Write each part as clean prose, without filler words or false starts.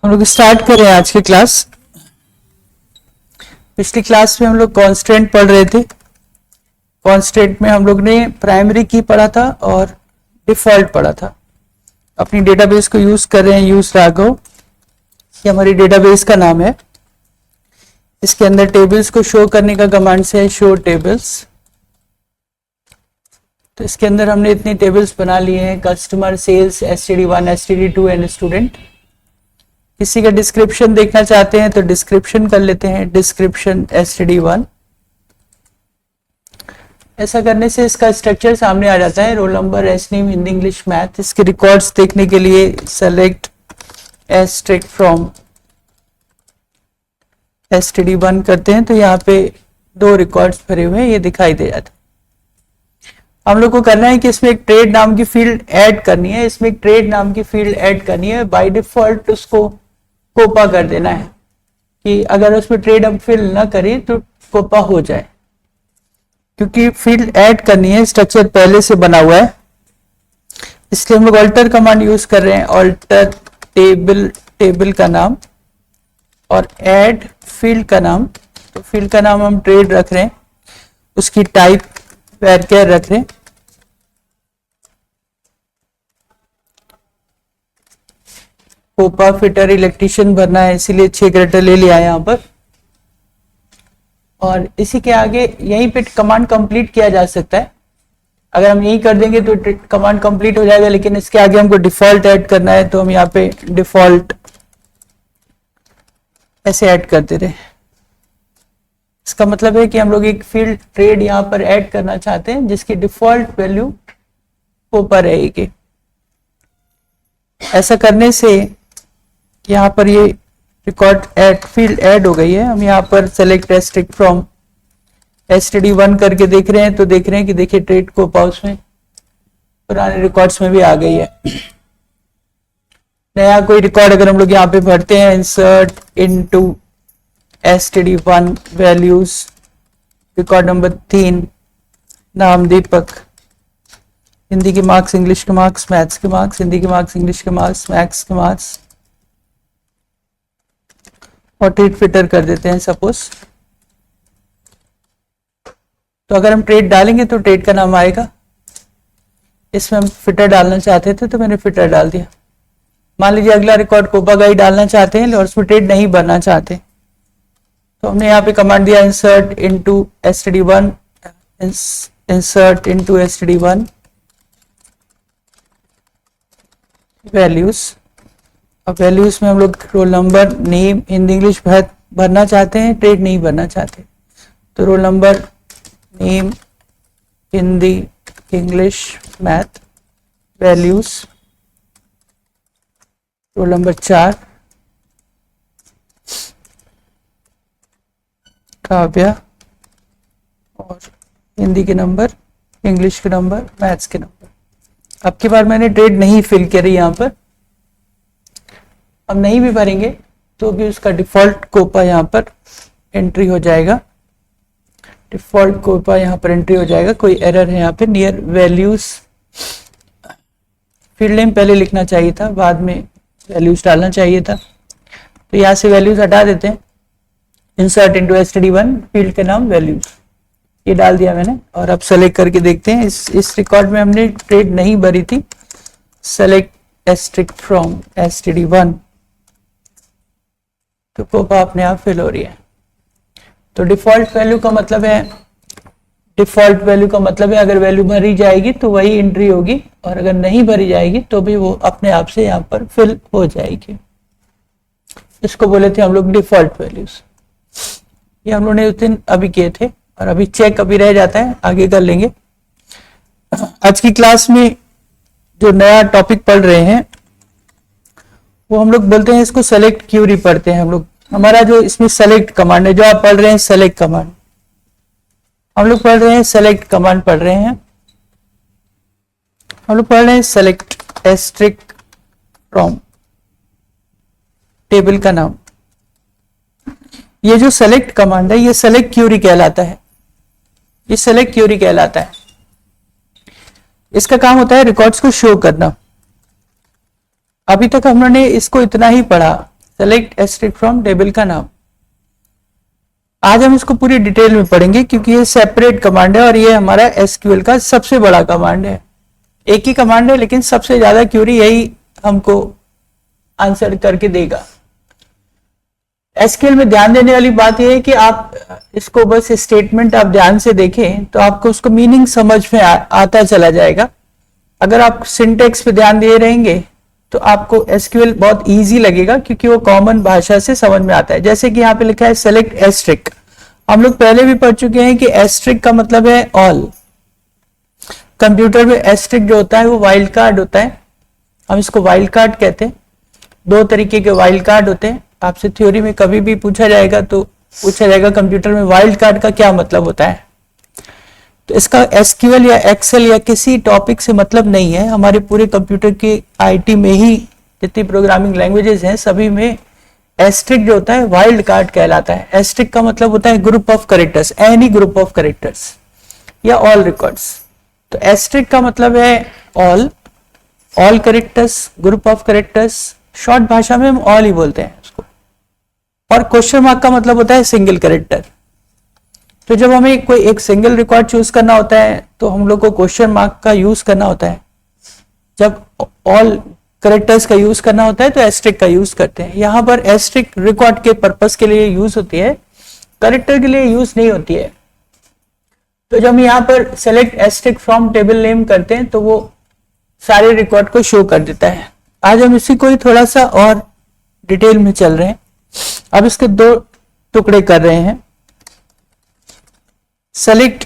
हम लोग स्टार्ट करें आज की क्लास। पिछली क्लास में हम लोग कांस्टेंट पढ़ रहे थे। कांस्टेंट में हम लोग ने प्राइमरी की पढ़ा था और डिफॉल्ट पढ़ा था। अपनी डेटाबेस को यूज कर रहे हैं, यूज राघव, ये हमारी डेटाबेस का नाम है। इसके अंदर टेबल्स को शो करने का कमांड से है शो टेबल्स। तो इसके अंदर हमने इतनी टेबल्स बना लिए हैं: customer, sales, std1, std2 and student. किसी का डिस्क्रिप्शन देखना चाहते हैं तो डिस्क्रिप्शन कर लेते हैं, डिस्क्रिप्शन std1। ऐसा करने से इसका स्ट्रक्चर सामने आ जाता है। Roll number, S name, Hindi, English, math. इसके रिकॉर्ड्स देखने के लिए सेलेक्ट एस्ट्रिक फ्रॉम std1 करते हैं तो यहाँ पे दो रिकॉर्ड्स भरे हुए हैं, ये दिखाई दे जाता है। हम लोग को करना है कि इसमें एक ट्रेड नाम की फील्ड ऐड करनी है। इसमें एक ट्रेड नाम की फील्ड ऐड करनी है। बाय डिफॉल्ट उसको कोपा कर देना है कि अगर उसमें ट्रेड अब फिल ना करें तो कोपा हो जाए, क्योंकि फील्ड ऐड करनी है। स्ट्रक्चर पहले से बना हुआ है, इसलिए हम लोग अल्टर कमांड यूज कर रहे हैं। अल्टर टेबल, टेबल का नाम, और ऐड फील्ड का नाम। तो फील्ड का नाम हम ट्रेड रख रहे हैं, उसकी टाइप वैरकेर रख रहे हैं। कोपा, फिटर, इलेक्ट्रिशियन भरना है, इसीलिए 6 कैरेक्टर ले लिया है यहाँ पर। और इसी के आगे यहीं पे कमांड कंप्लीट किया जा सकता है। अगर हम यही कर देंगे तो कमांड कंप्लीट हो जाएगा, लेकिन इसके आगे हमको डिफॉल्ट ऐड करना है तो हम यहाँ पे डिफॉल्ट ऐसे ऐड कर दे रहे हैं। इसका मतलब है कि हम लोग एक फील्ड ट्रेड यहाँ पर ऐड करना चाहते हैं जिसकी डिफॉल्ट वैल्यू ऊपर रहेगी। ऐसा करने से यहाँ पर ये रिकॉर्ड ऐड फील्ड ऐड हो गई है। हम यहाँ पर सेलेक्ट एस्ट्रिक फ्रॉम std1 करके देख रहे हैं तो देख रहे हैं कि देखिए ट्रेड कोपा उसमें पुराने रिकॉर्ड्स में भी आ गई है। नया कोई रिकॉर्ड अगर हम लोग यहाँ पे भरते हैं, insert into std1 values, record number 3, नाम दीपक, हिंदी के मार्क्स, इंग्लिश के मार्क्स, मैथ्स के मार्क्स, हिंदी के मार्क्स, इंग्लिश के मार्क्स, मैथ्स के मार्क्स, और ट्रेड फिटर कर देते हैं सपोज। तो अगर हम ट्रेड डालेंगे तो ट्रेड का नाम आएगा। इसमें हम फिटर डालना चाहते थे तो मैंने फिटर डाल दिया। मान लीजिए अगला रिकॉर्ड कोपा का ही डालना चाहते हैं और उसमें ट्रेड नहीं भरना चाहते तो हमने यहाँ पे कमांड दिया insert into std1, insert into std1 values. अब वैल्यूज में हम लोग roll number, name, Hindi, English भरना चाहते हैं, ट्रेड नहीं भरना चाहते तो roll number, name, Hindi, English, math, values, roll number 4, Kavya, और हिंदी के नंबर, इंग्लिश के नंबर, मैथ्स के नंबर। अब की बार मैंने ट्रेड नहीं फिल करी यहाँ पर। अब नहीं भी भरेंगे तो भी उसका डिफॉल्ट कोपा यहाँ पर एंट्री हो जाएगा। डिफॉल्ट कोपा यहाँ पर एंट्री हो जाएगा। कोई एरर है यहाँ पे, नियर वैल्यूज, फील्ड नेम पहले लिखना चाहिए था, बाद में वैल्यूज डालना चाहिए था। तो यहाँ से वैल्यूज हटा देते हैं। इंसर्ट इनटू std1, फील्ड के नाम वैल्यूज, ये डाल दिया मैंने। और अब सेलेक्ट करके देखते हैं। इस रिकॉर्ड में हमने ट्रेड नहीं भरी थी। सेलेक्ट एस्ट्रिक फ्रॉम std1 तो कोपा अपने आप फिल हो रही है। तो डिफॉल्ट वैल्यू का मतलब है, डिफॉल्ट वैल्यू का मतलब है अगर वैल्यू भरी जाएगी तो वही एंट्री होगी, और अगर नहीं भरी जाएगी तो भी वो अपने आप से यहाँ पर फिल हो जाएगी। इसको बोले थे हम लोग डिफॉल्ट वैल्यूज। ये हम लोग ने उस दिन अभी किए थे, और अभी चेक अभी रह जाता है, आगे कर लेंगे। आज की क्लास में जो नया टॉपिक पढ़ रहे हैं वो हम लोग बोलते हैं, इसको सेलेक्ट क्यूरी पढ़ते हैं हम लोग। हमारा जो इसमें सेलेक्ट कमांड है, जो आप पढ़ रहे हैं सेलेक्ट कमांड, हम लोग पढ़ रहे हैं सेलेक्ट कमांड पढ़ रहे हैं। हम लोग पढ़ रहे हैं सेलेक्ट एस्ट्रिक फ्रॉम टेबल का नाम। ये जो सेलेक्ट कमांड है ये सेलेक्ट क्यूरी कहलाता है। ये सेलेक्ट क्यूरी कहलाता है। इसका काम होता है रिकॉर्ड्स को शो करना। अभी तक हमने इसको इतना ही पढ़ा। सेलेक्ट एस्ट्रिक फ्रॉम टेबल का नाम। आज हम इसको पूरी डिटेल में पढ़ेंगे क्योंकि ये सेपरेट कमांड है और ये हमारा एसक्यूएल का सबसे बड़ा कमांड है। एक ही कमांड है लेकिन सबसे ज्यादा क्यूरी यही हमको आंसर करके देगा। एसक्यूएल में ध्यान देने वाली बात यह है कि आप इसको बस स्टेटमेंट आप ध्यान से देखें तो आपको उसको मीनिंग समझ में आता चला जाएगा। अगर आप सिंटेक्स पे ध्यान दिए रहेंगे तो आपको एसक्यूएल बहुत इजी लगेगा क्योंकि वो कॉमन भाषा से समझ में आता है। जैसे कि यहाँ पे लिखा है सेलेक्ट एस्ट्रिक, हम लोग पहले भी पढ़ चुके हैं कि एस्ट्रिक का मतलब है ऑल। कंप्यूटर में एस्ट्रिक जो होता है वो वाइल्ड कार्ड होता है, हम इसको वाइल्ड कार्ड कहते हैं। दो तरीके के वाइल्ड कार्ड होते हैं, आपसे थ्योरी में कभी भी पूछा जाएगा तो पूछा जाएगा कंप्यूटर में वाइल्ड कार्ड का क्या मतलब होता है। तो इसका एसक्यूएल या एक्सेल या किसी टॉपिक से मतलब नहीं है। हमारे पूरे कंप्यूटर के आईटी में ही जितनी प्रोग्रामिंग लैंग्वेजेस हैं सभी में एस्ट्रिक जो होता है वाइल्ड कार्ड कहलाता है। एस्ट्रिक का मतलब होता है group of characters, any group of characters या ऑल रिकॉर्ड्स। तो एस्ट्रिक का मतलब है all characters, group of characters, short भाषा में हम ऑल ही बोलते हैं उसको। और क्वेश्चन मार्क का मतलब होता है सिंगल कैरेक्टर। तो जब हमें कोई एक सिंगल रिकॉर्ड चूज करना होता है तो हम लोग को क्वेश्चन मार्क का यूज करना होता है। जब ऑल कैरेक्टर्स का यूज करना होता है तो एस्ट्रिक का यूज करते हैं। यहाँ पर एस्ट्रिक रिकॉर्ड के पर्पस के लिए यूज होती है, कैरेक्टर के लिए यूज नहीं होती है। तो जब हम यहाँ पर select asterisk from table name करते हैं तो वो सारे रिकॉर्ड को शो कर देता है। आज हम इसी को ही थोड़ा सा और डिटेल में चल रहे हैं। अब इसके दो टुकड़े कर रहे हैं। सेलेक्ट,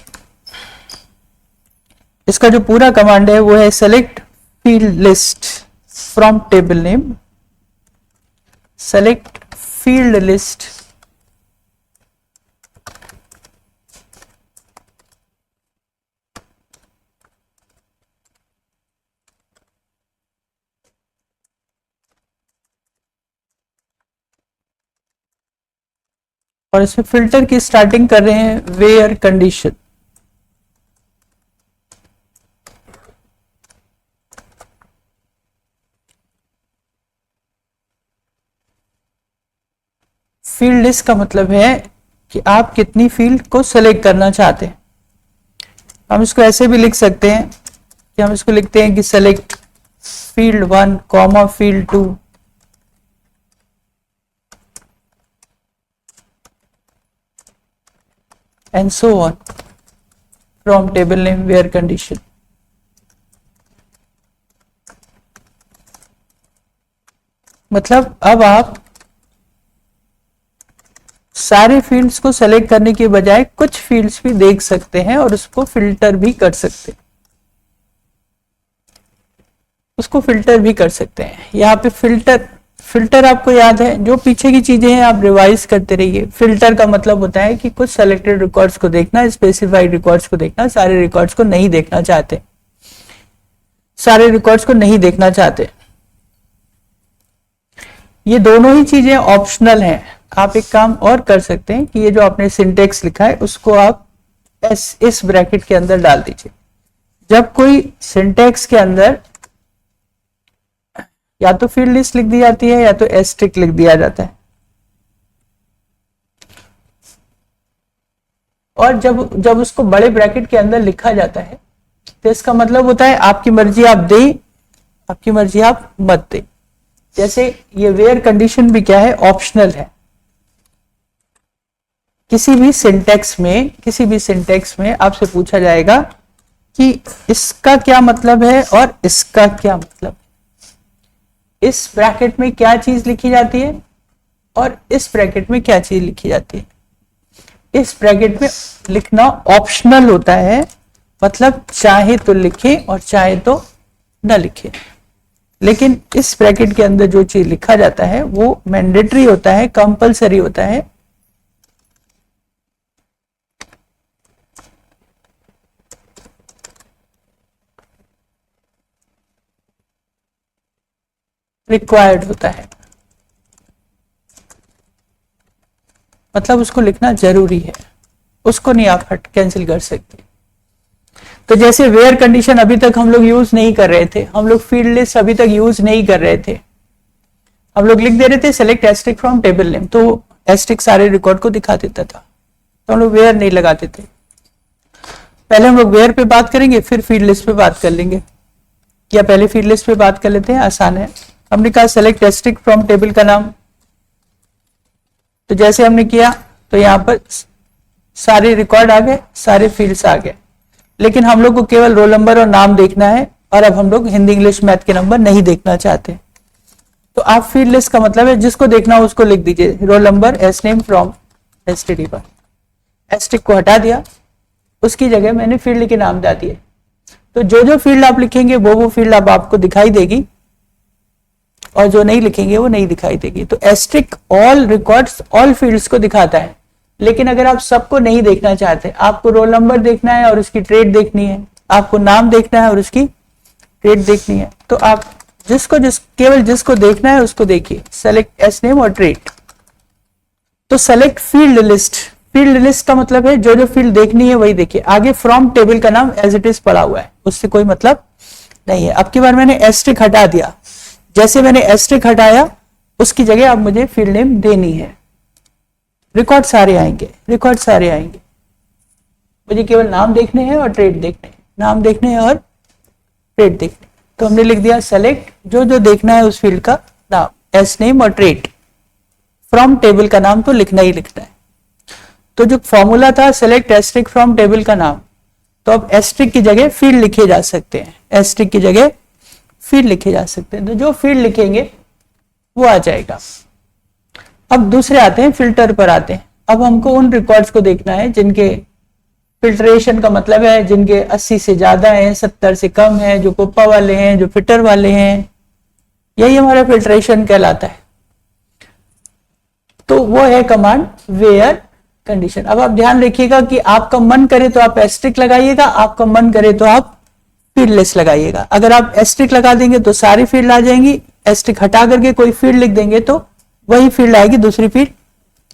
इसका जो पूरा कमांड है वो है select field list from table name. Select field list और इसमें फिल्टर की स्टार्टिंग कर रहे हैं वेयर कंडीशन। फील्ड लिस्ट का मतलब है कि आप कितनी फील्ड को सेलेक्ट करना चाहते हैं। हम इसको ऐसे भी लिख सकते हैं कि हम इसको लिखते हैं कि select field 1 comma field 2 and so on from table name where condition। मतलब अब आप सारे फील्ड्स को सेलेक्ट करने के बजाय कुछ फील्ड्स भी देख सकते हैं और उसको फिल्टर भी कर सकते हैं, उसको फिल्टर भी कर सकते हैं। यहाँ पे फिल्टर आपको याद है, जो पीछे की चीजें हैं आप रिवाइज करते रहिए। फिल्टर का मतलब होता है कि कुछ सेलेक्टेड रिकॉर्ड्स को देखना, स्पेसिफाइड रिकॉर्ड्स को देखना, सारे रिकॉर्ड्स को नहीं देखना चाहते, सारे रिकॉर्ड्स को नहीं देखना चाहते। ये दोनों ही चीजें ऑप्शनल हैं। आप एक काम और कर सकते हैं कि ये जो आपने सिंटेक्स लिखा है उसको आप इस ब्रैकेट के अंदर डाल दीजिए। जब कोई सिंटेक्स के अंदर या तो फील्ड लिस्ट लिख दी जाती है या तो एस्ट्रिक लिख दिया जाता है, और जब उसको बड़े ब्रैकेट के अंदर लिखा जाता है तो इसका मतलब होता है आपकी मर्जी आप दे, आपकी मर्जी आप मत दे। जैसे ये वेयर कंडीशन भी क्या है, ऑप्शनल है। किसी भी सिंटेक्स में आपसे पूछा जाएगा कि इसका क्या मतलब है और इसका क्या मतलब, इस ब्रैकेट में क्या चीज लिखी जाती है और इस ब्रैकेट में क्या चीज लिखी जाती है। इस ब्रैकेट में लिखना ऑप्शनल होता है, मतलब चाहे तो लिखे और चाहे तो न लिखे। लेकिन इस ब्रैकेट के अंदर जो चीज लिखा जाता है वो मैंडेटरी होता है, कंपलसरी होता है। रिक्वायर्ड होता है, मतलब उसको लिखना जरूरी है, उसको नहीं आप हट कैंसिल कर सकते। तो जैसे वेयर कंडीशन अभी तक हम लोग यूज नहीं कर रहे थे, हम लोग फील्ड लिस्ट अभी तक यूज नहीं कर रहे थे, हम लोग लिख दे रहे थे select asterisk from table name, तो एस्ट्रिक सारे रिकॉर्ड को दिखा देता था, तो हम लोग वेयर नहीं लगाते थे। पहले हम लोग वेयर पे बात करेंगे, फिर फील्ड लिस्ट पे बात कर लेंगे, या पहले फील्ड लिस्ट पे बात कर लेते हैं, आसान है। हमने कहा सेलेक्ट एस्ट्रिक फ्रॉम टेबल का नाम, तो जैसे हमने किया तो यहाँ पर सारे रिकॉर्ड आ गए, सारे फील्ड्स आ गए, लेकिन हम लोग को केवल रोल नंबर और नाम देखना है, और अब हम लोग हिंदी इंग्लिश मैथ के नंबर नहीं देखना चाहते। तो आप फील्ड लिस्ट का मतलब है जिसको देखना हो उसको लिख दीजिए, roll number S name from STD पर। एस्ट्रिक को हटा दिया, उसकी जगह मैंने फील्ड के नाम डाल दिए, तो जो जो फील्ड आप लिखेंगे वो फील्ड अब आपको दिखाई देगी, और जो नहीं लिखेंगे वो नहीं दिखाई देगी। तो asterisk all records all fields को दिखाता है, लेकिन अगर आप सबको नहीं देखना चाहते, आपको रोल नंबर देखना है और उसकी ट्रेड देखनी है, आपको नाम देखना है और उसकी ट्रेड देखनी है, तो आप केवल जिसको देखना है उसको देखिए, सेलेक्ट एस नेम और ट्रेड। तो select field list, field list का मतलब है जो जो फील्ड देखनी है वही देखिए। आगे फ्रॉम टेबल का नाम एज इट इज पड़ा हुआ है, उससे कोई मतलब नहीं है। अब की बार मैंने एस्ट्रिक हटा दिया, जैसे मैंने एस्ट्रिक हटाया उसकी जगह अब मुझे फील्ड नेम देनी है, रिकॉर्ड सारे आएंगे, रिकॉर्ड सारे आएंगे, मुझे केवल नाम देखने हैं और ट्रेड देखने हैं, नाम देखने हैं और ट्रेड देखने। तो हमने लिख दिया सेलेक्ट जो जो देखना है उस फील्ड का नाम, एस नेम और ट्रेड। फ्रॉम टेबल का नाम तो लिखना ही लिखना है। तो जो फॉर्मूला था सेलेक्ट एस्ट्रिक फ्रॉम टेबल का नाम, तो अब एस्ट्रिक की जगह फील्ड लिखे जा सकते हैं, एस्ट्रिक की जगह फील्ड लिखे जा सकते हैं, तो जो फील्ड लिखेंगे वो आ जाएगा। अब दूसरे आते हैं, फिल्टर पर आते हैं। अब हमको उन रिकॉर्ड्स को देखना है जिनके फिल्ट्रेशन का मतलब है जिनके 80 से ज्यादा हैं, 70 से कम है, जो कोपा वाले हैं, जो फिटर वाले हैं, यही हमारा फिल्ट्रेशन कहलाता है। तो वो है कमांड वेयर कंडीशन। अब आप ध्यान रखिएगा कि आपका मन करे तो आप एस्ट्रिक लगाइएगा, आपका मन करे तो आप फील्ड लिस्ट लगाइएगा। अगर आप एस्ट्रिक लगा देंगे तो सारी फील्ड आ जाएंगी, एस्ट्रिक हटा करके कोई फील्ड लिख देंगे तो वही फील्ड आएगी, दूसरी फील्ड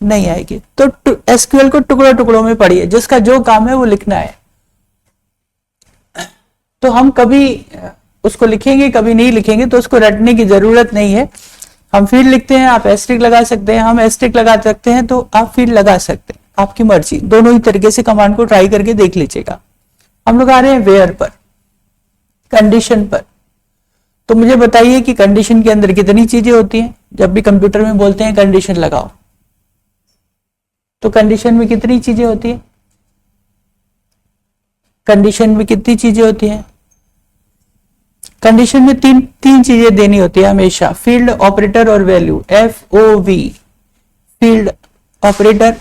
नहीं आएगी। तो एसक्यूएल को टुकड़ों टुकड़ों में पढ़िए, जिसका जो काम है वो लिखना है। तो हम कभी उसको लिखेंगे कभी नहीं लिखेंगे, तो उसको रटने की जरूरत नहीं है। हम फील्ड लिखते हैं, आप एस्ट्रिक लगा सकते हैं, हम एस्ट्रिक लगा सकते हैं, तो आप फील्ड लगा सकते हैं, आपकी मर्जी। दोनों ही तरीके से कमांड को ट्राई करके देख लीजिएगा। हम लोग आ रहे हैं वेयर पर, कंडीशन पर। तो मुझे बताइए कि कंडीशन के अंदर कितनी चीजें होती हैं। जब भी कंप्यूटर में बोलते हैं कंडीशन लगाओ, तो कंडीशन में कितनी चीजें होती हैं, कंडीशन में कितनी चीजें होती हैं? कंडीशन में तीन चीजें देनी होती है हमेशा, फील्ड, ऑपरेटर और value, FOV, field, operator,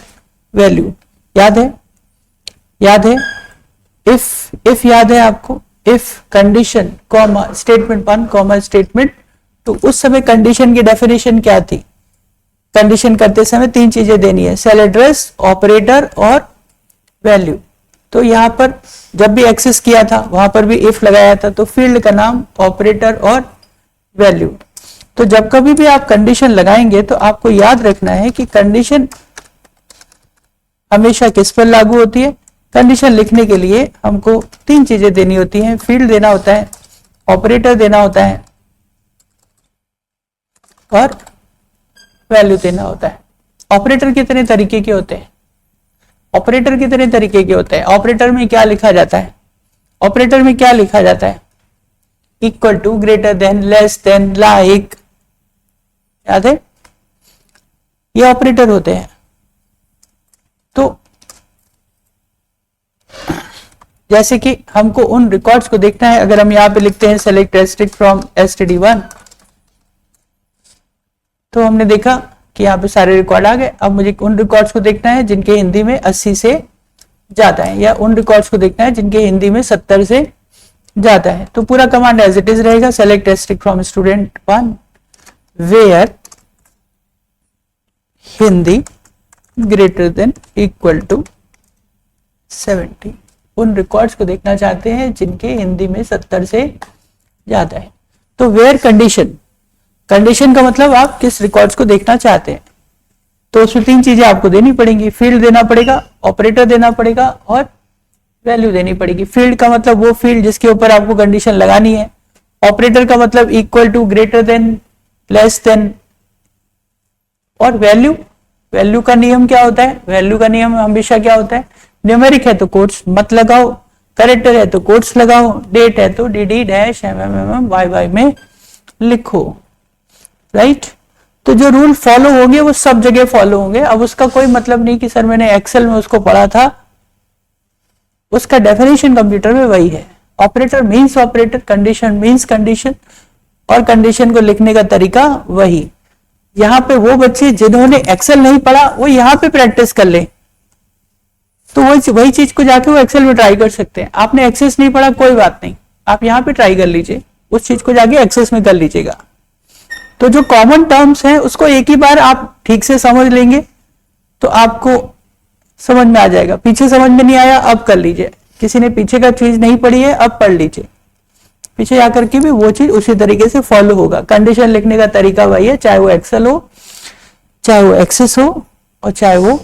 value. याद है? याद है? इफ याद है आपको? If condition comma statement 1 comma statement 2। उस समय कंडीशन की डेफिनेशन क्या थी? कंडीशन करते समय 3 चीजें देनी है, सेल एड्रेस, ऑपरेटर और वैल्यू। तो यहां पर जब भी एक्सेस किया था वहां पर भी इफ लगाया था, तो फील्ड का नाम, ऑपरेटर और वैल्यू। तो जब कभी भी आप कंडीशन लगाएंगे तो आपको याद रखना है कि कंडीशन हमेशा किस पर लागू होती है। कंडीशन लिखने के लिए हमको 3 चीजें देनी होती हैं, फील्ड देना होता है, ऑपरेटर देना होता है और वैल्यू देना होता है। ऑपरेटर कितने तरीके के होते हैं? ऑपरेटर कितने तरीके के होते हैं? ऑपरेटर में क्या लिखा जाता है? ऑपरेटर में क्या लिखा जाता है? Equal to, greater than, less than, like. याद है? ये ऑपरेटर होते हैं। तो जैसे कि हमको उन रिकॉर्ड्स को देखना है, अगर हम यहां पे लिखते हैं सेलेक्ट एस्ट्रिक फ्रॉम std1, तो हमने देखा कि यहाँ पे सारे रिकॉर्ड आ गए। अब मुझे उन रिकॉर्ड्स को देखना है जिनके हिंदी में 80 से ज्यादा है, या उन रिकॉर्ड्स को देखना है जिनके हिंदी में 70 से ज्यादा है। तो पूरा कमांड एज इट इज रहेगा, select asterisk from student 1 where Hindi greater than equal to 70। उन रिकॉर्ड्स को देखना चाहते हैं जिनके हिंदी में 70 से ज्यादा है। तो वेयर कंडीशन, कंडीशन का मतलब आप किस रिकॉर्ड्स को देखना चाहते हैं। तो उसमें 3 चीजें आपको देनी पड़ेंगी, फील्ड देना पड़ेगा, ऑपरेटर देना पड़ेगा और वैल्यू देनी पड़ेगी। फील्ड का मतलब वो फील्ड जिसके ऊपर आपको कंडीशन लगानी है। ऑपरेटर का मतलब equal to, greater than, less than, और वैल्यू, वैल्यू का नियम क्या होता है, वैल्यू का नियम हमेशा क्या होता है, न्यूमेरिक है तो कोट्स मत लगाओ, कैरेक्टर है तो कोट्स लगाओ, डेट है तो डी डैश वाई में लिखो, राइट। तो जो रूल फॉलो होंगे वो सब जगह फॉलो होंगे। अब उसका कोई मतलब नहीं कि सर मैंने एक्सेल में उसको पढ़ा था, उसका डेफिनेशन कंप्यूटर में वही है। Operator means operator, condition means condition, और कंडीशन को लिखने का तरीका वही। यहाँ पे वो बच्चे जिन्होंने एक्सेल नहीं पढ़ा वो यहाँ पे प्रैक्टिस कर ले, तो वही चीज को जाके वो एक्सेल में ट्राई कर सकते हैं। आपने एक्सेस नहीं पढ़ा कोई बात नहीं, आप यहाँ पे ट्राई कर लीजिए, उस चीज को जाके एक्सेस में कर लीजिएगा। तो जो कॉमन टर्म्स हैं उसको एक ही बार आप ठीक से समझ लेंगे तो आपको समझ में आ जाएगा। पीछे समझ में नहीं आया अब कर लीजिए, किसी ने पीछे का चीज नहीं पढ़ी है अब पढ़ लीजिए, पीछे आकर के भी वो चीज उसी तरीके से फॉलो होगा। कंडीशन लिखने का तरीका वही है, चाहे वो एक्सेल हो, चाहे वो एक्सेस हो, और चाहे वो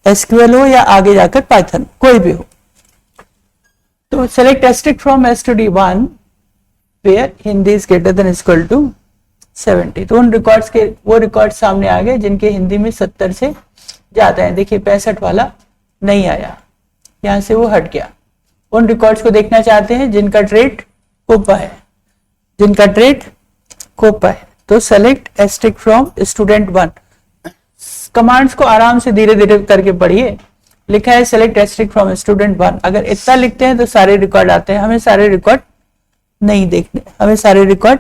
एसक्यूएल हो, या आगे जाकर पाइथन, कोई भी हो। तो select asterisk from S two D one where Hindi is greater than equal to 70। तो उन रिकॉर्ड्स के वो रिकॉर्ड सामने आ गए जिनके हिंदी में 70 से ज्यादा है। देखिए 65 वाला नहीं आया, यहां से वो हट गया। उन रिकॉर्ड्स को देखना चाहते हैं जिनका ट्रेड कोपा है, जिनका ट्रेड कोपा है। तो select asterisk from student 1। Commands को आराम से धीरे धीरे करके पढ़िए। लिखा है सेलेक्ट एस्टेरिस्क फ्रॉम स्टूडेंट 1। अगर इतना लिखते हैं तो सारे रिकॉर्ड आते हैं, हमें सारे रिकॉर्ड नहीं देखने, हमें सारे रिकॉर्ड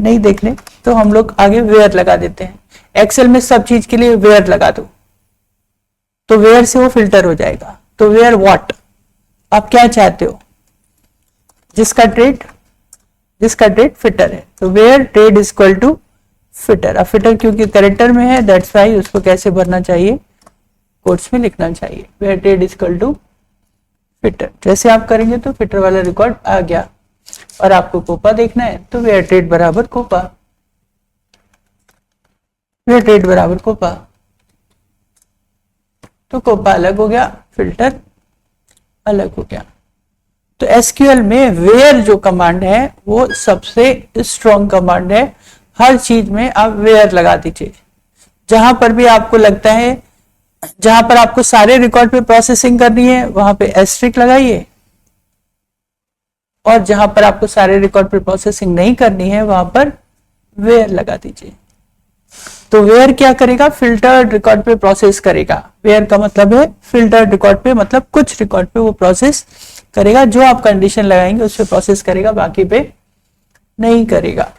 नहीं देखने, तो हम लोग आगे वेयर लगा देते हैं। एक्सेल में सब चीज के लिए वेयर लगा दो, तो वेयर से वो फिल्टर हो जाएगा। तो वेयर व्हाट, आप क्या चाहते हो, जिसका ट्रेड फिटर है, तो where trade is equal to fitter. अब फिटर क्योंकि कैरेक्टर में है दैट्स व्हाई उसको कैसे भरना चाहिए, कोट्स में लिखना चाहिए, where trade is equal to fitter. जैसे आप करेंगे तो फिटर वाला रिकॉर्ड आ गया। और आपको कोपा देखना है तो वेयर ट्रेड बराबर कोपा, वेयर ट्रेड बराबर कोपा। तो कोपा अलग हो गया, फिल्टर अलग हो गया। तो एसक्यूएल में वेयर जो कमांड है वो सबसे स्ट्रॉन्ग कमांड है। हर चीज में आप वेयर लगा दीजिए। जहां पर भी आपको लगता है, जहां पर आपको सारे रिकॉर्ड पे प्रोसेसिंग करनी है वहां पे एस्टेरिस्क लगाइए, और जहां पर आपको सारे रिकॉर्ड पे प्रोसेसिंग नहीं करनी है वहां पर वेयर लगा दीजिए। तो वेयर क्या करेगा, फिल्टर्ड रिकॉर्ड पे प्रोसेस करेगा। वेयर का मतलब है फिल्टर्ड रिकॉर्ड पे, मतलब कुछ रिकॉर्ड पे वो प्रोसेस करेगा, जो आप कंडीशन लगाएंगे उस पे प्रोसेस करेगा, बाकी पे नहीं करेगा,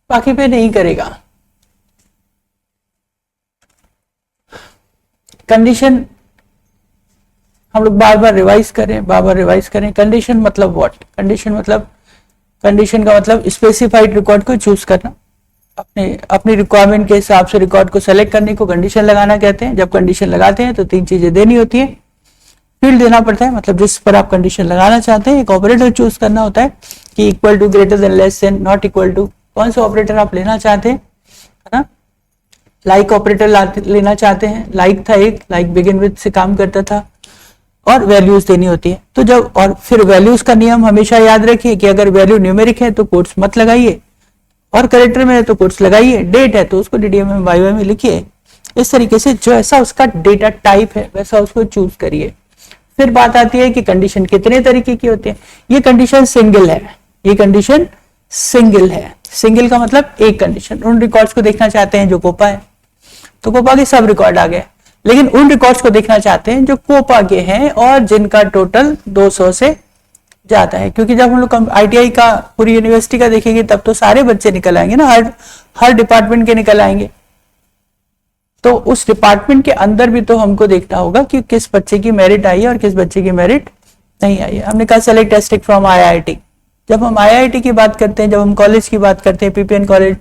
बाकी पे नहीं करेगा। कंडीशन हम लोग बार बार रिवाइज करें। कंडीशन मतलब व्हाट, कंडीशन का मतलब स्पेसिफाइड रिकॉर्ड को चूज करना, अपनी रिक्वायरमेंट के हिसाब से रिकॉर्ड को सेलेक्ट करने को कंडीशन लगाना कहते हैं। जब कंडीशन लगाते हैं तो 3 चीजें देनी होती है। फील्ड देना पड़ता है, मतलब जिस पर आप कंडीशन लगाना चाहते हैं। एक ऑपरेटर चूज करना होता है कि equal to, greater than, less than, not equal to, कौन सा ऑपरेटर आप लेना चाहते हैं, है ना। लाइक ऑपरेटर लेना चाहते हैं, लाइक था एक, लाइक बिगिन विद से काम करता था, और वैल्यूज देनी होती है। तो जब, और फिर वैल्यूज का नियम हमेशा याद रखिए कि अगर वैल्यू न्यूमेरिक है तो कोट्स मत लगाइए, और कैरेक्टर में है तो कोट्स लगाइए, डेट है तो उसको DDM वाई में लिखिए। इस तरीके से जो ऐसा उसका डेटा टाइप है वैसा उसको चूज करिए। फिर बात आती है कि कंडीशन कितने तरीके की होती है। ये कंडीशन सिंगल है, ये कंडीशन सिंगल है। सिंगल का मतलब एक कंडीशन। उन रिकॉर्ड्स को देखना चाहते हैं जो कोपा है, तो कोपा के सब रिकॉर्ड आ गए। लेकिन उन रिकॉर्ड्स को देखना चाहते हैं जो कोपा के हैं और जिनका टोटल 200 से ज्यादा है, क्योंकि जब हम लोग ITI का पूरी यूनिवर्सिटी का देखेंगे तब तो सारे बच्चे निकल आएंगे ना, हर डिपार्टमेंट के निकल आएंगे। तो उस डिपार्टमेंट के अंदर भी तो हमको देखना होगा कि किस बच्चे की मेरिट आई है और किस बच्चे की मेरिट नहीं आई है। हमने कहा सेलेक्ट एस्टेरिस्क फ्रॉम IIT। जब हम IIT की बात करते हैं, जब हम कॉलेज की बात करते हैं, PPN कॉलेज,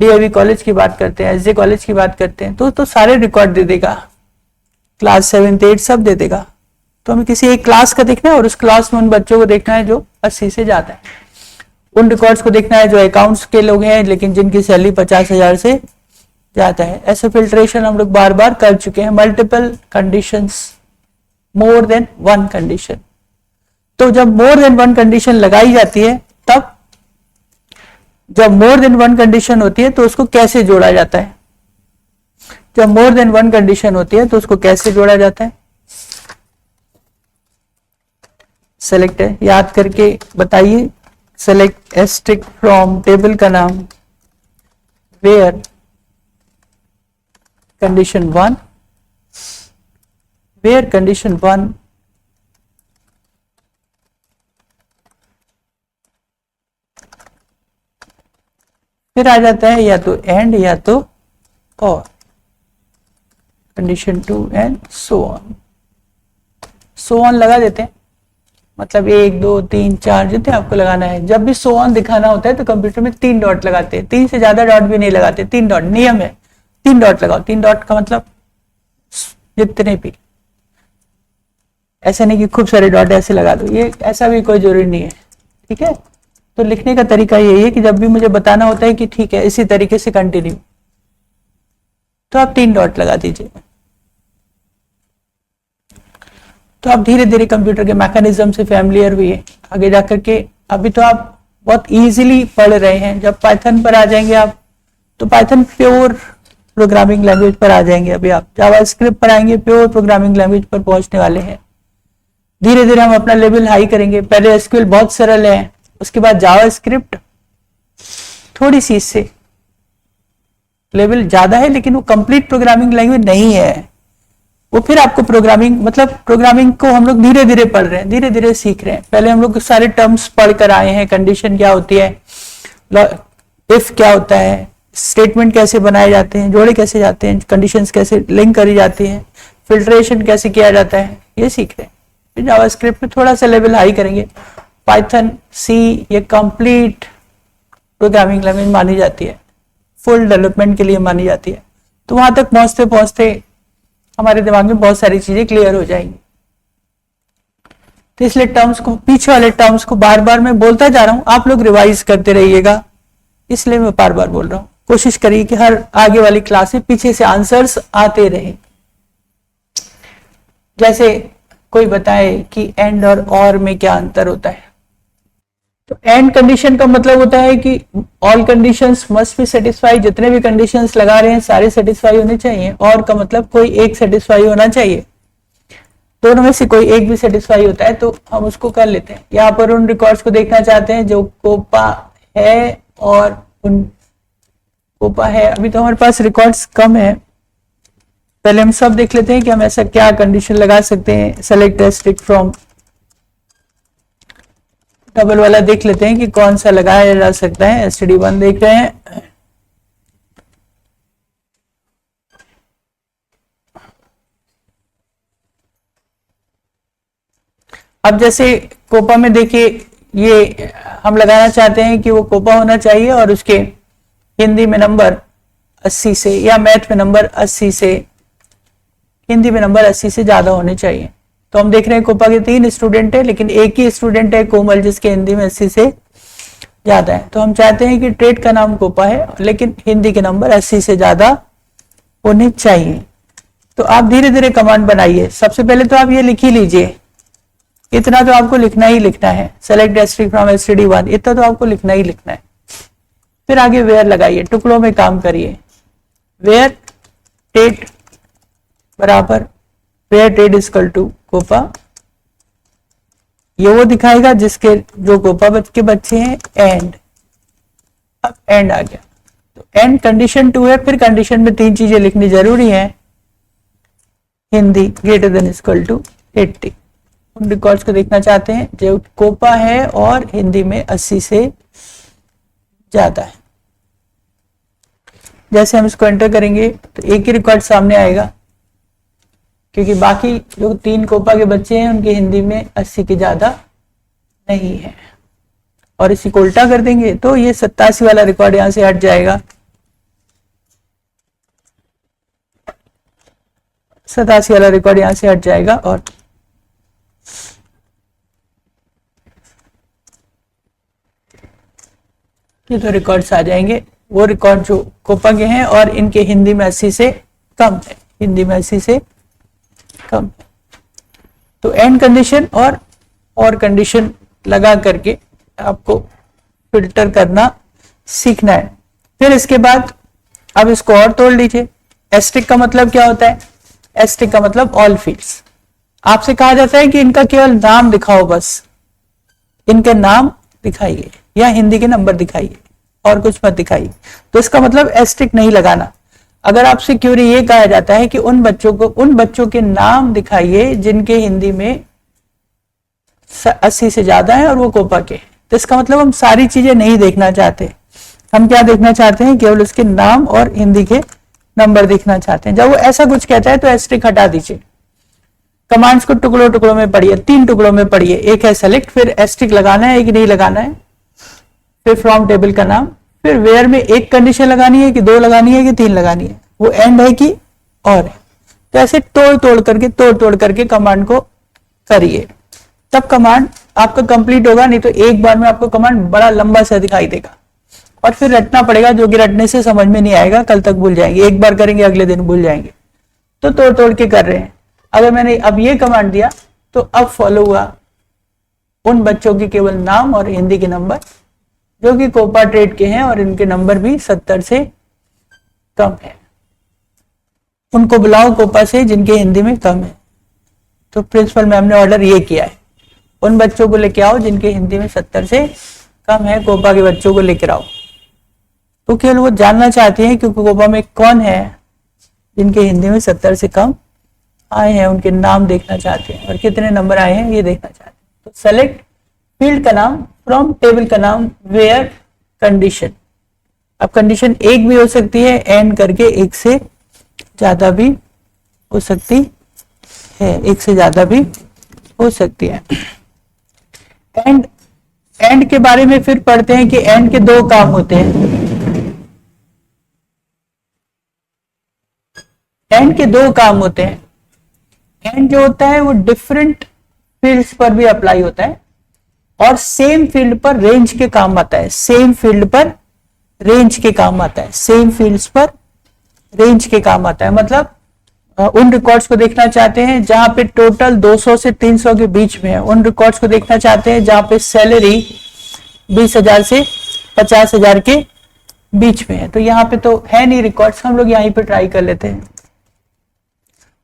DIV कॉलेज की बात करते हैं, SJ कॉलेज की बात करते हैं, तो सारे रिकॉर्ड दे देगा, क्लास 7th 8 सब दे देगा। तो हमें किसी एक क्लास का देखना है और उस क्लास में उन बच्चों को देखना है जो 80 से ज्यादा है। उन रिकॉर्ड्स को देखना है जो अकाउंट्स के लोग हैं लेकिन जिनकी सैलरी 50,000 से ज्यादा है। ऐसे फिल्ट्रेशन हम लोग बार बार कर चुके हैं। Multiple conditions, more than one condition. तो जब मोर देन वन कंडीशन लगाई जाती है तब जब मोर देन वन कंडीशन होती है तो उसको कैसे जोड़ा जाता है? जब मोर देन वन कंडीशन होती है तो उसको कैसे जोड़ा जाता है? सेलेक्ट है, याद करके बताइए। सेलेक्ट एस्ट्रिक फ्रॉम टेबल का नाम, where condition one, where condition one फिर आ जाता है या तो एंड या तो और, condition two and so on. So on लगा देते हैं, मतलब 1 2 3 4 जितने आपको लगाना है। जब भी सो ऑन दिखाना होता है तो कंप्यूटर में 3 डॉट लगाते हैं, 3 से ज्यादा डॉट भी नहीं लगाते, 3 डॉट नियम है, 3 डॉट लगाओ। 3 डॉट का मतलब जितने भी, ऐसा नहीं कि खूब सारे डॉट ऐसे लगा दो, ये ऐसा भी कोई जरूरी नहीं है, ठीक है। तो लिखने का तरीका यही है कि जब भी मुझे बताना होता है कि ठीक है इसी तरीके से कंटिन्यू, तो आप 3 डॉट लगा दीजिए। तो आप धीरे धीरे कंप्यूटर के मैकेनिज्म से फैमिलियर हुए, आगे जाकर के अभी तो आप बहुत इजीली पढ़ रहे हैं। जब पाइथन पर आ जाएंगे आप, तो पाइथन प्योर प्रोग्रामिंग लैंग्वेज पर आ जाएंगे। अभी आप जावास्क्रिप्ट पर आएंगे, प्योर प्रोग्रामिंग लैंग्वेज पर पहुंचने वाले हैं। धीरे धीरे हम अपना लेवल हाई करेंगे। पहले एसक्यूएल बहुत सरल है, उसके बाद जावास्क्रिप्ट थोड़ी सी इससे लेवल ज्यादा है, लेकिन वो कंप्लीट प्रोग्रामिंग लैंग्वेज नहीं है। वो फिर आपको प्रोग्रामिंग, मतलब प्रोग्रामिंग को हम लोग धीरे धीरे पढ़ रहे हैं, धीरे धीरे सीख रहे हैं। पहले हम लोग सारे टर्म्स पढ़ कर आए हैं, कंडीशन क्या होती है, इफ क्या होता है, स्टेटमेंट कैसे बनाए जाते हैं, जोड़े कैसे जाते हैं, कंडीशंस कैसे लिंक करी जाती हैं, फिल्ट्रेशन कैसे किया जाता है, ये सीख रहे हैं। फिर जावास्क्रिप्ट में थोड़ा सा लेवल हाई करेंगे। पाइथन, सी, ये कंप्लीट प्रोग्रामिंग लैंग्वेज मानी जाती है, फुल डेवलपमेंट के लिए मानी जाती है। तो वहां तक पहुंचते पहुंचते हमारे दिमाग में बहुत सारी चीजें क्लियर हो जाएंगी। तो इसलिए टर्म्स को, पीछे वाले टर्म्स को बार बार मैं बोलता जा रहा हूं, आप लोग रिवाइज करते रहिएगा, इसलिए मैं बार बार बोल रहा हूं। कोशिश करिए कि हर आगे वाली क्लास में पीछे से आंसर्स आते रहे। जैसे कोई बताए कि एंड और में क्या अंतर होता है, तो एंड कंडीशन का मतलब होता है कि all conditions must be satisfy, जितने भी कंडीशंस लगा रहे हैं सारे सेटिस्फाई होने चाहिए। और का मतलब कोई एक सेटिस्फाई होना चाहिए, दोनों में से कोई एक भी सेटिस्फाई होता है तो हम उसको कर लेते हैं। यहाँ पर उन रिकॉर्ड्स को देखना चाहते हैं जो कोपा है, और उन कोपा है, अभी तो हमारे पास रिकॉर्ड्स कम है। पहले हम सब देख लेते हैं कि हम ऐसा क्या कंडीशन लगा सकते हैं। सेलेक्ट एस्ट्रिक फ्रॉम डबल वाला देख लेते हैं कि कौन सा लगाया जा सकता है। std1 देख रहे हैं, अब जैसे कोपा में देखिए, ये हम लगाना चाहते हैं कि वो कोपा होना चाहिए और उसके हिंदी में नंबर 80 से, या मैथ में नंबर 80 से, हिंदी में नंबर 80 से ज्यादा होने चाहिए। तो हम देख रहे हैं कोपा के 3 स्टूडेंट है, लेकिन एक ही स्टूडेंट है कोमल जिसके हिंदी में 80 से ज्यादा है। तो हम चाहते हैं कि ट्रेड का नाम कोपा है, लेकिन हिंदी के नंबर 80 से ज्यादा होने चाहिए। तो आप धीरे धीरे कमांड बनाइए। सबसे पहले तो आप ये लिख ही लीजिए, इतना तो आपको लिखना ही लिखना है। सेलेक्ट एस्ट्रिक फ्रॉम std1, इतना तो आपको लिखना ही लिखना है। फिर आगे वेयर लगाइए, टुकड़ों में काम करिए। वेयर टेड बराबर वेयर टेड इक्वल टू कोपा, ये वो दिखाएगा जिसके जो कोपा के बच्चे हैं। एंड, अब एंड आ गया, तो एंड कंडीशन 2 है। फिर कंडीशन में 3 चीजें लिखनी जरूरी है। Hindi greater than equal to 80, उन रिकॉर्ड्स को देखना चाहते हैं जो कोपा है और हिंदी में 80 से ज्यादा है। जैसे हम इसको एंटर करेंगे तो एक ही रिकॉर्ड सामने आएगा, क्योंकि बाकी जो 3 कोपा के बच्चे हैं उनकी हिंदी में 80 के ज्यादा नहीं है। और इसी को उल्टा कर देंगे तो ये 87 वाला रिकॉर्ड यहां से हट जाएगा। 87 वाला रिकॉर्ड यहां से हट जाएगा और ये तो रिकॉर्ड्स आ जाएंगे, वो रिकॉर्ड जो कोपा के हैं और इनके हिंदी में 80 से कम है, हिंदी में 80 से कम। तो एंड कंडीशन और कंडीशन लगा करके आपको फिल्टर करना सीखना है। फिर इसके बाद अब इसको और तोड़ लीजिए। एस्ट्रिक का मतलब क्या होता है? एस्ट्रिक का मतलब ऑल फील्ड्स। आपसे कहा जाता है कि इनका केवल नाम दिखाओ, बस इनके नाम दिखाइए या हिंदी के नंबर दिखाइए और कुछ मत दिखाइए। तो इसका मतलब एस्ट्रिक नहीं लगाना। अगर आपसे क्वेरी ये कहा जाता है कि उन बच्चों के नाम दिखाइए जिनके हिंदी में 80 से ज्यादा है और वो कोपा के, तो इसका मतलब हम सारी चीजें नहीं देखना चाहते। हम क्या देखना चाहते हैं? केवल उसके नाम और हिंदी के नंबर देखना चाहते हैं। जब वो ऐसा कुछ कहता है तो एस्ट्रिक हटा दीजिए। कमांड्स को टुकड़ों टुकड़ों में पढ़िए, 3 टुकड़ों में पढ़िए। एक है सेलेक्ट, फिर एस्ट्रिक लगाना है कि नहीं लगाना है, फिर फ्रॉम टेबल का नाम, फिर वेयर में एक कंडीशन लगानी है कि 2 लगानी है कि 3 लगानी है, वो एंड है कि और है। तो ऐसे तोड़ तोड़ करके कमांड को करिए, तब कमांड आपका कंप्लीट होगा। नहीं तो एक बार में आपको कमांड बड़ा लंबा सा दिखाई देगा और फिर रटना पड़ेगा, जो कि रटने से समझ में नहीं आएगा, कल तक भूल जाएंगे। एक बार करेंगे अगले दिन भूल जाएंगे। तो तोड़ तोड़ के कर रहे हैं। अगर मैंने अब ये कमांड दिया तो अब फॉलो हुआ उन बच्चों के केवल नाम और हिंदी के नंबर जो कि कोपा ट्रेड के हैं और इनके नंबर भी 70 से कम है। उनको बुलाओ कोपा से जिनके हिंदी में कम है। तो प्रिंसिपल मैम ने ऑर्डर ये किया है, उन बच्चों को लेके आओ जिनके हिंदी में 70 से कम है, कोपा के बच्चों को लेकर आओ। तो केवल वो जानना चाहती है क्योंकि कोपा में कौन है जिनके हिंदी में 70 से कम आए हैं, उनके नाम देखना चाहते हैं और कितने नंबर आए हैं ये देखना चाहते हैं। तो सेलेक्ट फील्ड का नाम, फ्रॉम टेबल का नाम, वेयर कंडीशन। अब कंडीशन एक भी हो सकती है, एंड करके एक से ज्यादा भी हो सकती है, एक से ज्यादा भी हो सकती है। एंड के बारे में फिर पढ़ते हैं कि एंड के 2 काम होते हैं। एंड के 2 काम होते हैं। एंड जो होता है वो डिफरेंट फील्ड्स पर भी अप्लाई होता है और सेम फील्ड पर रेंज के काम आता है। सेम फील्ड पर रेंज के काम आता है। सेम फील्ड्स पर रेंज के काम आता है। मतलब उन रिकॉर्ड्स को देखना चाहते हैं जहां पे टोटल 200 से 300 के बीच में है। उन रिकॉर्ड्स को देखना चाहते हैं जहां पे सैलरी 20,000 से 50,000 के बीच में है। तो यहाँ पे तो है नहीं रिकॉर्ड्स, हम लोग यहीं पे ट्राई कर लेते हैं।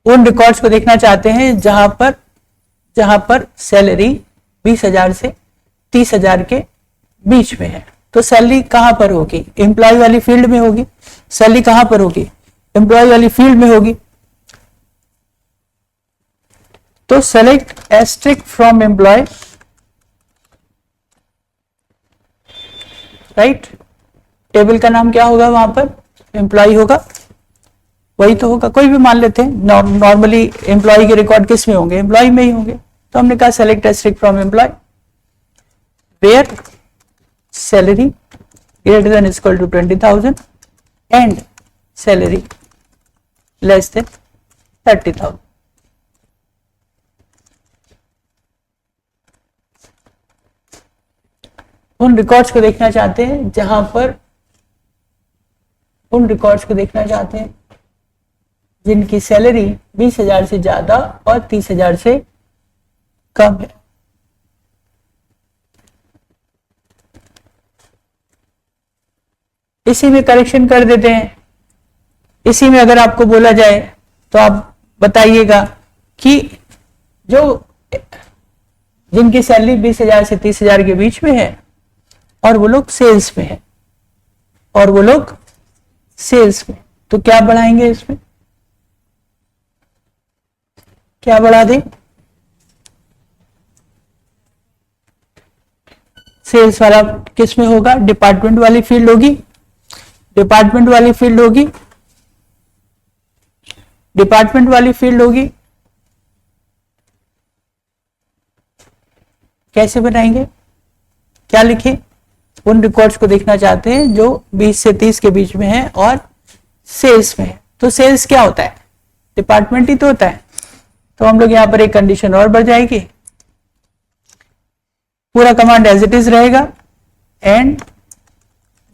उन रिकॉर्ड्स को देखना चाहते हैं जहां पर सैलरी 20,000 से 30,000 के बीच में है। तो सैलरी कहां पर होगी? एम्प्लॉय वाली फील्ड में होगी। सैलरी कहां पर होगी? एम्प्लॉय वाली फील्ड में होगी। तो select asterisk from employee, right. Table का नाम क्या होगा? वहां पर एम्प्लॉय होगा, वही तो होगा, कोई भी मान लेते हैं। नॉर्मली एम्प्लॉय के रिकॉर्ड किस में होंगे? एम्प्लॉय में ही होंगे। तो हमने कहा select asterisk from employee, where salary greater than equal to 20,000 and salary less than 30,000। उन रिकॉर्ड्स को देखना चाहते हैं जहां पर उन रिकॉर्ड्स को देखना चाहते हैं जिनकी सैलरी 20,000 से ज्यादा और 30,000 से कम है। इसी में करेक्शन कर देते हैं। इसी में अगर आपको बोला जाए तो आप बताइएगा कि जो जिनकी सैलरी 20,000 से 30,000 के बीच में है और वो लोग सेल्स में है, और वो लोग सेल्स में, तो क्या बढ़ाएंगे? इसमें क्या बढ़ा दें? सेल्स वाला किस में होगा? डिपार्टमेंट वाली फील्ड होगी। डिपार्टमेंट वाली फील्ड होगी। डिपार्टमेंट वाली फील्ड होगी। कैसे बनाएंगे? क्या लिखें? उन रिकॉर्ड्स को देखना चाहते हैं जो 20 से 30 के बीच में है और सेल्स में है। तो सेल्स क्या होता है? डिपार्टमेंट ही तो होता है। तो हम लोग यहां पर एक कंडीशन और बढ़ जाएगी। पूरा कमांड एज इट इज रहेगा, and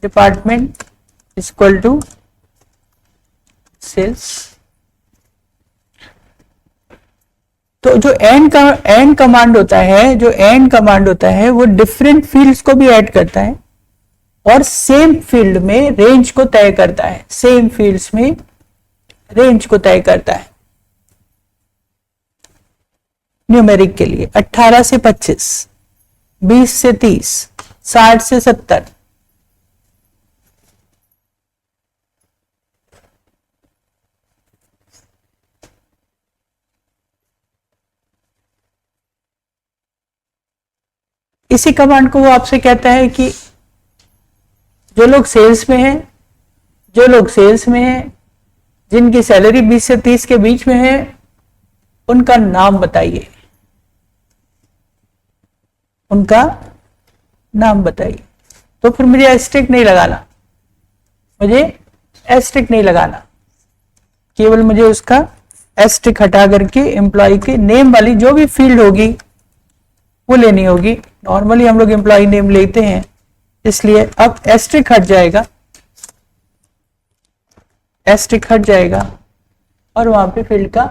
department equal to sales. तो जो एंड कमांड होता है, वो डिफरेंट फील्ड्स को भी ऐड करता है। और सेम फील्ड में रेंज को तय करता है, सेम फील्ड्स में रेंज को तय करता है। न्यूमेरिक के लिए 18 से 25, 20 से 30, 60 से 70, इसी कमांड को वो आपसे कहता है कि जो लोग सेल्स में हैं, जिनकी सैलरी 20 से 30 के बीच में है, उनका नाम बताइए, उनका नाम बताइए। तो फिर मुझे एस्टेरिक नहीं लगाना, केवल मुझे उसका एस्टेरिक हटा करके एम्प्लॉय के नेम वाली जो भी फील्ड होगी वो लेनी होगी। नॉर्मली हम लोग एम्प्लॉय नेम लेते हैं, इसलिए अब एस्टेरिक हट जाएगा और वहां पे फील्ड का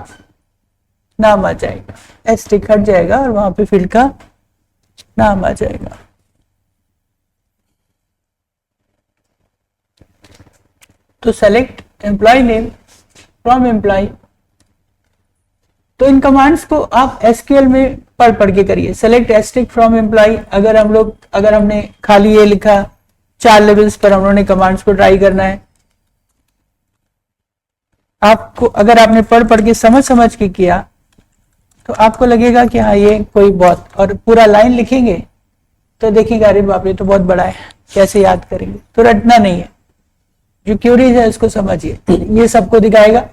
नाम आ जाएगा। एस्टेरिक हट जाएगा और वहां पे फील्ड का नाम आ जाएगा। तो select employee name from employee, तो इन कमांड्स को आप एसक्यूएल में पढ़ के करिए। सेलेक्ट एस्टेरिक फ्रॉम एम्प्लॉय, अगर हमने खाली ये लिखा 4 लेवल्स पर हम लोगों ने कमांड्स को ट्राई करना है। आपको अगर आपने पढ़ के समझ के किया तो आपको लगेगा कि हाँ ये कोई बहुत, और पूरा लाइन लिखेंगे तो देखिएगा अरे बाप रे तो बहुत बड़ा है, कैसे याद करेंगे। तो रटना नहीं है, जो क्यूरीज है उसको समझिए। ये सबको दिखाएगा,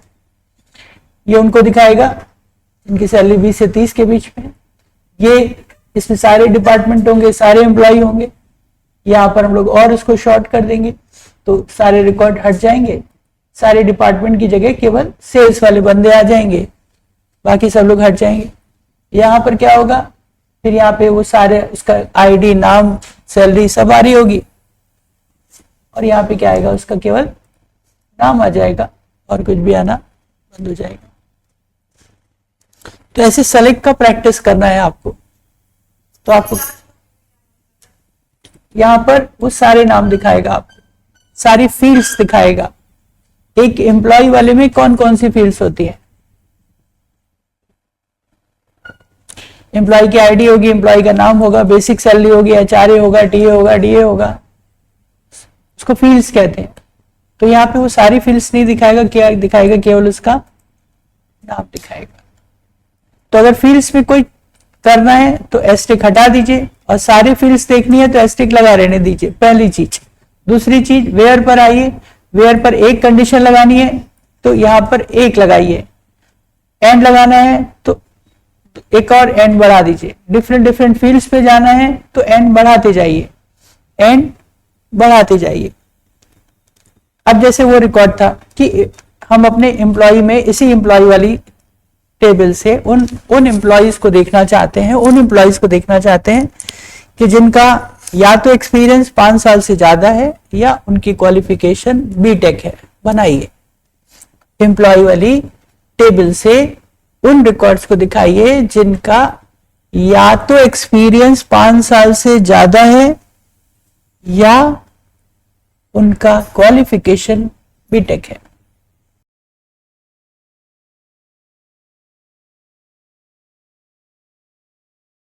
ये उनको दिखाएगा इनकी सैलरी 20 से 30 के बीच में। ये इसमें सारे डिपार्टमेंट होंगे, सारे एम्प्लॉय होंगे। यहाँ पर हम लोग और इसको शॉर्ट कर देंगे तो सारे रिकॉर्ड हट जाएंगे, सारे डिपार्टमेंट की जगह केवल सेल्स वाले बंदे आ जाएंगे, बाकी सब लोग हट जाएंगे। यहाँ पर क्या होगा, फिर यहाँ पे वो सारे उसका आईडी, नाम, सैलरी सब आ रही होगी, और यहाँ पे क्या आएगा, उसका केवल नाम आ जाएगा और कुछ भी आना बंद हो जाएगा। तो ऐसे सेलेक्ट का प्रैक्टिस करना है आपको। तो आपको यहाँ पर वो सारे नाम दिखाएगा, आपको सारी फील्ड्स दिखाएगा। एक एम्प्लॉय वाले में कौन कौन सी फील्ड्स होती है, एम्प्लॉय की आईडी होगी, एम्प्लॉय का नाम होगा, बेसिक सैलरी होगी, एचआरए होगा, टीए होगा, डीए होगा, उसको फील्ड्स कहते हैं। तो यहाँ पे वो सारी फील्ड्स नहीं दिखाएगा, क्या दिखाएगा, केवल उसका नाम दिखाएगा। तो अगर फील्ड्स में कोई करना है तो एस्टेरिक हटा दीजिए, और सारी फील्ड्स देखनी है तो एस्टेरिक लगा रहने दीजिए, पहली चीज। दूसरी चीज, वेयर पर आइए, वेयर पर एक कंडीशन लगानी है तो यहाँ पर एक लगाइए, एंड लगाना है तो एक और एंड बढ़ा दीजिए। डिफरेंट फील्ड्स पे जाना है तो एंड बढ़ाते जाइए, एंड बढ़ाते जाइए। अब जैसे वो रिकॉर्ड था कि हम अपने एम्प्लॉय में इसी एम्प्लॉय वाली टेबल से उन एम्प्लॉयज को देखना चाहते हैं, कि जिनका या तो एक्सपीरियंस 5 साल से ज्यादा है या उनकी क्वालिफिकेशन बीटेक है। बनाइए एम्प्लॉय वाली टेबल से उन रिकॉर्ड्स को दिखाइए जिनका या तो एक्सपीरियंस 5 साल से ज्यादा है या उनका क्वालिफिकेशन बीटेक है।